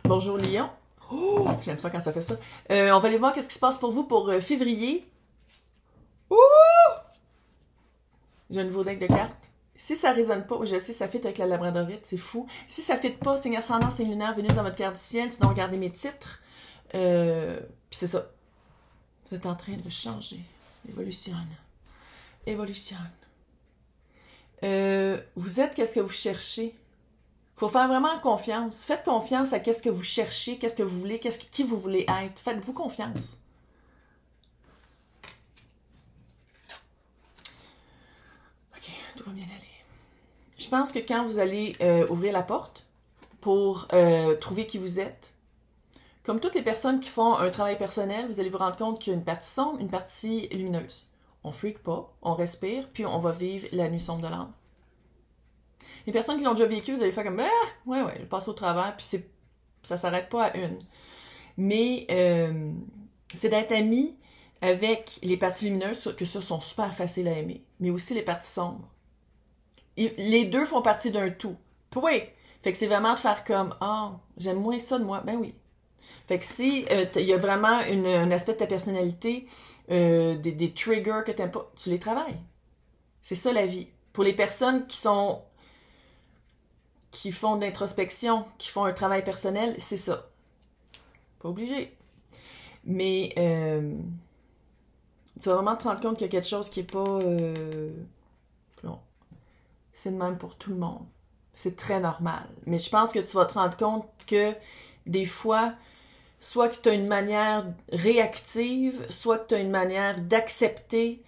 Bonjour Lion. Oh, j'aime ça quand ça fait ça. On va aller voir qu'est-ce qui se passe pour vous pour février. Ouh! J'ai un nouveau deck de cartes. Si ça résonne pas, je sais, ça fit avec la labradorite, c'est fou. Si ça fit pas, signe ascendant, signe lunaire, Vénus dans votre carte du ciel, sinon regardez mes titres. Puis c'est ça. Vous êtes en train de changer. Évolutionne. Évolutionne. Vous êtes qu'est-ce que vous cherchez. Faut faire vraiment confiance. Faites confiance à qu'est-ce que vous cherchez, qu'est-ce que vous voulez, qui vous voulez être. Faites-vous confiance. Ok, tout va bien aller. Je pense que quand vous allez ouvrir la porte pour trouver qui vous êtes, comme toutes les personnes qui font un travail personnel, vous allez vous rendre compte qu'il y a une partie sombre, une partie lumineuse. On freak pas, on respire, puis on va vivre la nuit sombre de l'âme. Les personnes qui l'ont déjà vécu, vous allez faire comme « ouais, je passe au travers », puis ça s'arrête pas à une. Mais c'est d'être ami avec les parties lumineuses, que ça sont super faciles à aimer, mais aussi les parties sombres. Et les deux font partie d'un tout. Puis oui, fait que c'est vraiment de faire comme « ah, j'aime moins ça de moi », ben oui. Fait que si il y a vraiment un aspect de ta personnalité, des triggers que t'aimes pas, tu les travailles. C'est ça la vie. Pour les personnes qui font de l'introspection, qui font un travail personnel, c'est ça. Pas obligé. Mais tu vas vraiment te rendre compte qu'il y a quelque chose qui est pas... non. C'est le même pour tout le monde. C'est très normal. Mais je pense que tu vas te rendre compte que des fois, soit que tu as une manière réactive, soit que tu as une manière d'accepter.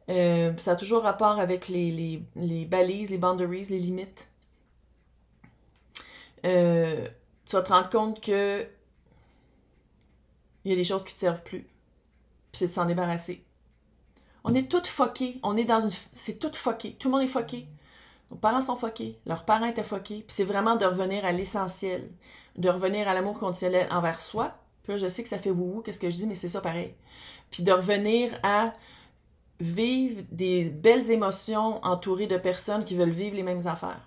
Ça a toujours rapport avec les balises, les boundaries, les limites. Tu vas te rendre compte que il y a des choses qui te servent plus. Puis c'est de s'en débarrasser. On est toutes fuckées. C'est tout fucké. Tout le monde est fucké. Nos parents sont fuckés. Leurs parents étaient fuckés. Puis c'est vraiment de revenir à l'essentiel. De revenir à l'amour conditionnel envers soi. Puis là, je sais que ça fait wouhou, qu'est-ce que je dis, mais c'est ça pareil. Puis de revenir à vivre des belles émotions entourées de personnes qui veulent vivre les mêmes affaires.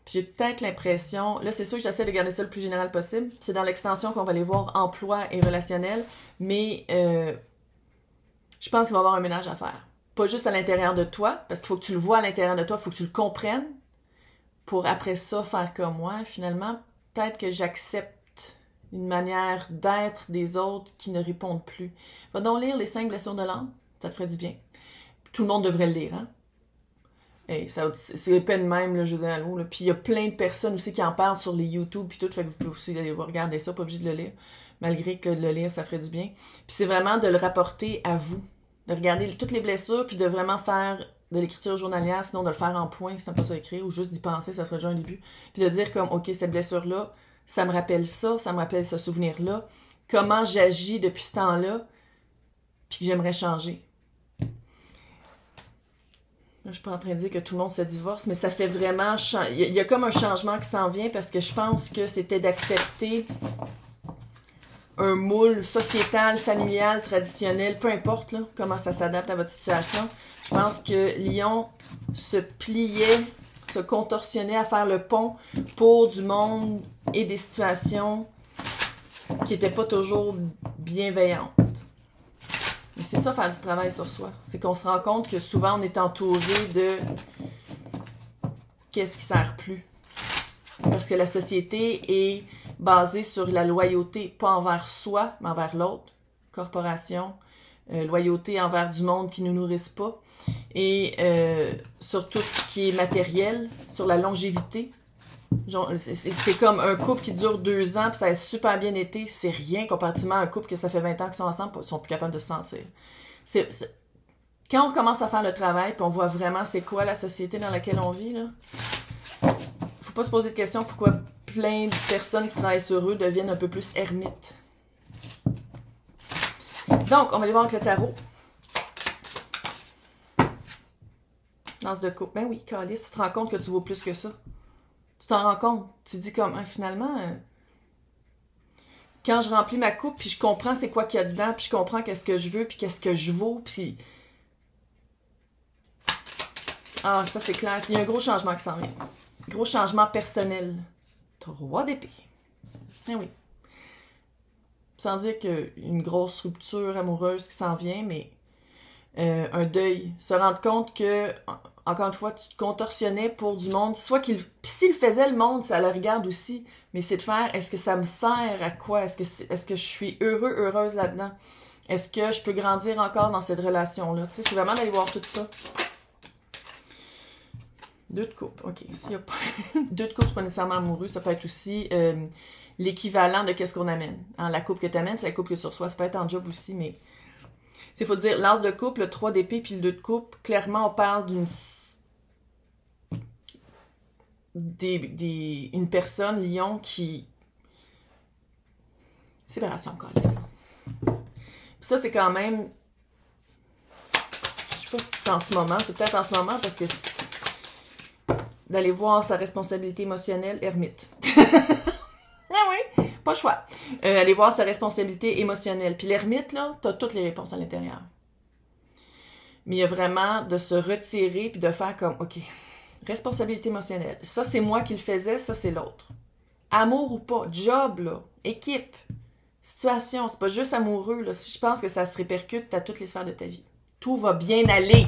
Puis j'ai peut-être l'impression, là c'est sûr que j'essaie de garder ça le plus général possible, c'est dans l'extension qu'on va aller voir emploi et relationnel, mais je pense qu'il va y avoir un ménage à faire. Pas juste à l'intérieur de toi, parce qu'il faut que tu le vois à l'intérieur de toi, il faut que tu le comprennes, pour après ça faire comme moi. Finalement, peut-être que j'accepte une manière d'être des autres qui ne répondent plus. Va donc lire les 5 blessures de l'âme, ça te ferait du bien. Tout le monde devrait le lire, hein? Hey, c'est épais de même, là, je veux dire, allô, là. Puis il y a plein de personnes aussi qui en parlent sur les YouTube, puis tout, fait que vous pouvez aussi aller regarder ça, pas obligé de le lire, malgré que le lire, ça ferait du bien. Puis c'est vraiment de le rapporter à vous, de regarder toutes les blessures, puis de vraiment faire de l'écriture journalière, sinon de le faire en point, si t'aimes pas ça écrire, ou juste d'y penser, ça serait déjà un début. Puis de dire comme, ok, cette blessure-là, ça me rappelle ce souvenir-là, comment j'agis depuis ce temps-là, puis que j'aimerais changer. Je suis pas en train de dire que tout le monde se divorce, mais ça fait vraiment... Il y a comme un changement qui s'en vient parce que je pense que c'était d'accepter un moule sociétal, familial, traditionnel, peu importe là, comment ça s'adapte à votre situation. Je pense que Lion se pliait, se contorsionnait à faire le pont pour du monde et des situations qui n'étaient pas toujours bienveillantes. Mais c'est ça, faire du travail sur soi. C'est qu'on se rend compte que souvent, on est entouré de qu'est-ce qui sert plus. Parce que la société est basée sur la loyauté, pas envers soi, mais envers l'autre. Corporation, loyauté envers du monde qui ne nous nourrisse pas. Et sur tout ce qui est matériel, sur la longévité. C'est comme un couple qui dure 2 ans puis ça a super bien été, c'est rien comparativement à un couple que ça fait 20 ans qu'ils sont ensemble, ils sont plus capables de se sentir. Quand on commence à faire le travail puis on voit vraiment c'est quoi la société dans laquelle on vit, là, faut pas se poser de questions pourquoi plein de personnes qui travaillent sur eux deviennent un peu plus ermites. Donc, on va aller voir avec le tarot. Danse de couple. Ben oui, Calice, tu te rends compte que tu vaux plus que ça. Tu t'en rends compte. Tu dis comme, finalement, quand je remplis ma coupe, puis je comprends c'est quoi qu'il y a dedans, puis je comprends qu'est-ce que je veux, puis qu'est-ce que je vaux, puis... Ah, ça c'est clair. Il y a un gros changement qui s'en vient. Gros changement personnel. 3 d'épée. Eh oui. Sans dire qu'une grosse rupture amoureuse qui s'en vient, mais un deuil. Se rendre compte que, encore une fois, tu te contorsionnais pour du monde. Soit qu'il... Puis s'il faisait le monde, ça le regarde aussi. Mais c'est de faire, est-ce que ça me sert à quoi? Est-ce que je suis heureuse là-dedans? Est-ce que je peux grandir encore dans cette relation-là? Tu sais, c'est vraiment d'aller voir tout ça. 2 de coupe. OK. S'il y a pas... 2 de coupe, c'est pas nécessairement amoureux. Ça peut être aussi l'équivalent de qu'est-ce qu'on amène. Hein, la coupe que tu amènes, c'est la coupe que tu reçois. Ça peut être en job aussi, mais... Il faut dire, l'as de coupe, le 3 d'épée puis le 2 de coupe, clairement, on parle une personne, lion, qui... Séparation, encore ça. Ça, c'est quand même... Je sais pas si c'est en ce moment, c'est peut-être en ce moment, parce que d'aller voir sa responsabilité émotionnelle, ermite. Ah oui, pas le choix. Aller voir sa responsabilité émotionnelle. Puis l'ermite, là, t'as toutes les réponses à l'intérieur. Mais il y a vraiment de se retirer puis de faire comme, OK, responsabilité émotionnelle. Ça, c'est moi qui le faisais, ça, c'est l'autre. Amour ou pas, job, là, équipe, situation, c'est pas juste amoureux, là. Si je pense que ça se répercute à toutes les sphères de ta vie. Tout va bien aller.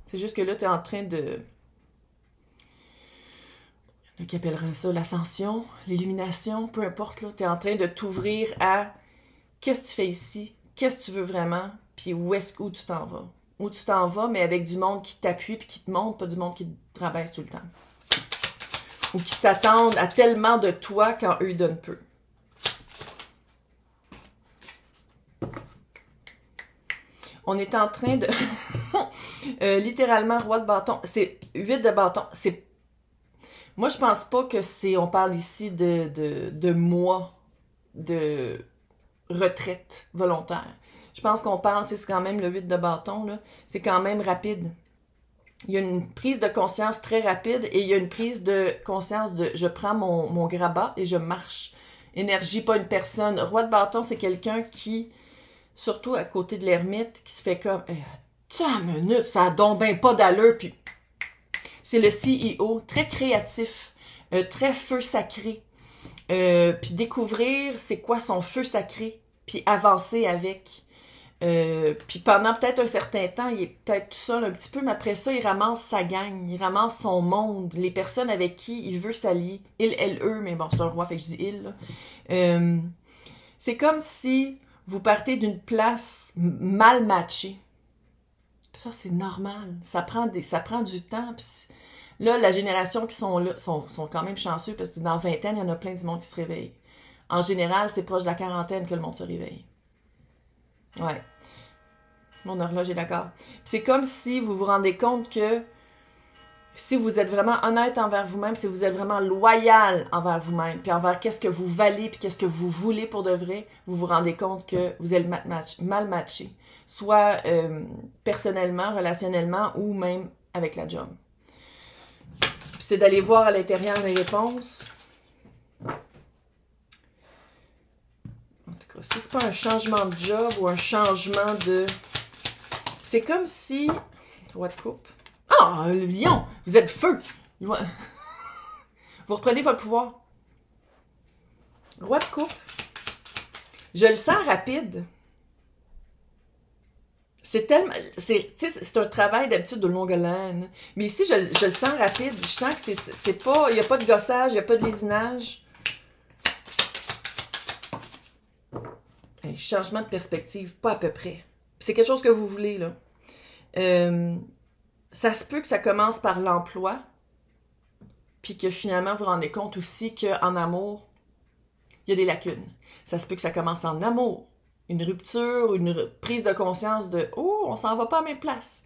C'est juste que là, t'es en train de... qui appellera ça l'ascension, l'illumination, peu importe, là, t'es en train de t'ouvrir à qu'est-ce que tu fais ici, qu'est-ce que tu veux vraiment, puis où tu t'en vas. Où tu t'en vas, mais avec du monde qui t'appuie puis qui te montre, pas du monde qui te rabaisse tout le temps. Ou qui s'attendent à tellement de toi quand eux donnent peu. On est en train de... littéralement, roi de bâton. C'est 8 de bâton. C'est... Moi, je pense pas que c'est... On parle ici de mois de retraite volontaire. Je pense qu'on parle, c'est quand même le 8 de bâton, là. C'est quand même rapide. Il y a une prise de conscience très rapide et il y a une prise de conscience de je prends mon grabat et je marche. Énergie, pas une personne. Roi de bâton, c'est quelqu'un qui, surtout à côté de l'ermite, qui se fait comme attends une minute, ça a donc ben pas d'allure, puis c'est le CEO, très créatif, très feu sacré. Puis découvrir c'est quoi son feu sacré, puis avancer avec. Puis pendant peut-être un certain temps, il est peut-être tout seul un petit peu, mais après ça, il ramasse sa gang, il ramasse son monde, les personnes avec qui il veut s'allier. Il, elle, eux, mais bon, c'est un roi, fait que je dis il, là. C'est comme si vous partez d'une place mal matchée. Ça, c'est normal. Ça prend du temps. Puis là, la génération qui sont là sont quand même chanceux parce que dans vingtaine, il y en a plein du monde qui se réveille. En général, c'est proche de la quarantaine que le monde se réveille. Ouais. Mon horloge est d'accord. C'est comme si vous vous rendez compte que si vous êtes vraiment honnête envers vous-même, si vous êtes vraiment loyal envers vous-même, puis envers qu'est-ce que vous valez, puis qu'est-ce que vous voulez pour de vrai, vous vous rendez compte que vous êtes mal matché. Soit personnellement, relationnellement, ou même avec la job. Puis c'est d'aller voir à l'intérieur les réponses. En tout cas, si c'est pas un changement de job ou un changement de... C'est comme si... Roi de coupe. Ah, le lion! Vous êtes feu! Vous reprenez votre pouvoir. Roi de coupe. Je le sens rapide. C'est tellement... C'est un travail d'habitude de longue haleine. Mais ici, je le sens rapide. Je sens que c'est pas... Il n'y a pas de gossage, il n'y a pas de lésinage. Hey, changement de perspective, pas à peu près. C'est quelque chose que vous voulez, là. Ça se peut que ça commence par l'emploi, puis que finalement, vous vous rendez compte aussi qu'en amour, il y a des lacunes. Ça se peut que ça commence en amour. Une rupture, une prise de conscience de « Oh, on s'en va pas à la même place. »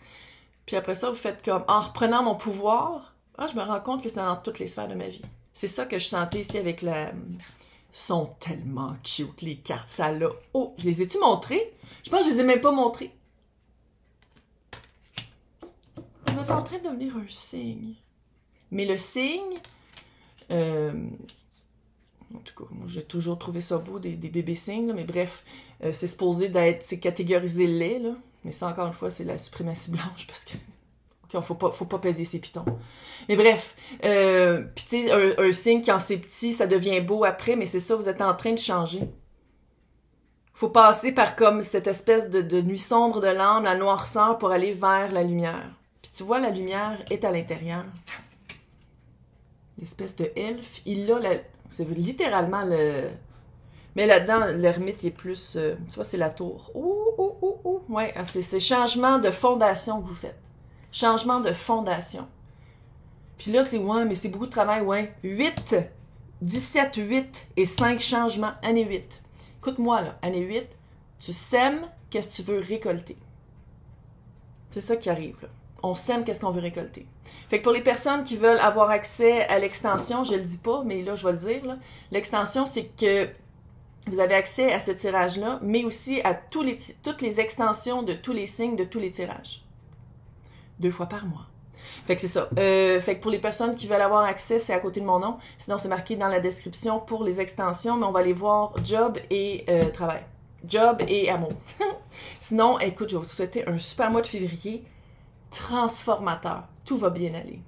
Puis après ça, vous faites comme « En reprenant mon pouvoir, je me rends compte que c'est dans toutes les sphères de ma vie. » C'est ça que je sentais ici avec la... sont tellement cute, les cartes, ça là. Oh, je les ai-tu montrées? Je pense que je les ai même pas montrées. On est en train de devenir un signe. Mais le signe, en tout cas, moi j'ai toujours trouvé ça beau, des bébés signes, là, mais bref, c'est supposé d'être, c'est catégoriser le lait, là. Mais ça, encore une fois, c'est la suprématie blanche, parce que OK, faut pas peser ses pitons. Mais bref, puis tu sais, un signe, quand c'est petit, ça devient beau après, mais c'est ça, vous êtes en train de changer. Faut passer par comme cette espèce de nuit sombre de l'âme, la noirceur, pour aller vers la lumière. Puis tu vois, la lumière est à l'intérieur. L'espèce de elfe, il a c'est littéralement le... Mais là-dedans, l'ermite est plus... tu vois, c'est la tour. Ouh. Ouais, c'est changement de fondation que vous faites. Changement de fondation. Puis là, c'est ouais, mais c'est beaucoup de travail, ouais. 8, 17, 8 et 5 changements. Année 8. Écoute-moi, là. Année 8, tu sèmes qu'est-ce que tu veux récolter. C'est ça qui arrive, là. On sème qu'est-ce qu'on veut récolter. Fait que pour les personnes qui veulent avoir accès à l'extension, je le dis pas, mais là, je vais le dire, là. L'extension, c'est que vous avez accès à ce tirage-là, mais aussi à toutes les extensions de tous les signes de tous les tirages. 2 fois par mois. Fait que c'est ça. Fait que pour les personnes qui veulent avoir accès, c'est à côté de mon nom. Sinon, c'est marqué dans la description pour les extensions, mais on va aller voir job et travail. Job et amour. Sinon, écoute, je vais vous souhaiter un super mois de février transformateur. Tout va bien aller.